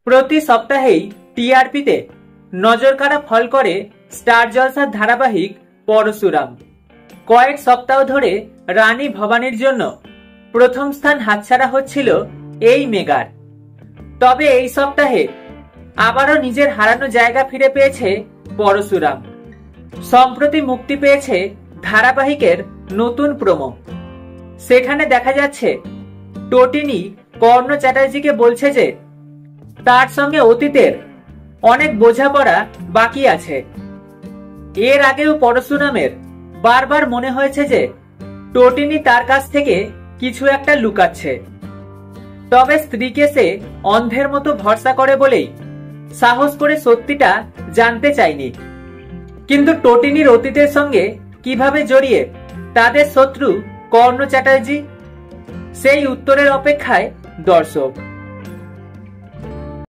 প্রতি সপ্তাহেই টিআরপিতে নজরকাড়া ফল করে স্টার জলসার ধারাবাহিক পরশুরাম। কয়েক সপ্তাহ ধরে রানী ভবানীর জন্য প্রথম স্থান হাতছাড়া হচ্ছিল এই মেগার। তবে এই সপ্তাহে আবারও নিজের হারানো জায়গা ফিরে পেয়েছে পরশুরাম। সম্প্রতি মুক্তি পেয়েছে ধারাবাহিকের নতুন প্রোমো। সেখানে দেখা যাচ্ছে টোটিনি কর্ণ চ্যাটার্জিকে বলছে যে তার সঙ্গে অতীতের অনেক বোঝাপড়া বাকি আছে। এর আগেও পরশুরামের বারবার মনে হয়েছে যে টোটিনি তার কাছ থেকে কিছু একটা লুকাচ্ছে। তবে স্ত্রীকে সে অন্ধের মতো ভরসা করে বলেই সাহস করে সত্যিটা জানতে চায়নি। কিন্তু টোটিনির অতীতের সঙ্গে কিভাবে জড়িয়ে তাদের শত্রু কর্ণ চ্যাটার্জি, সেই উত্তরের অপেক্ষায় দর্শক।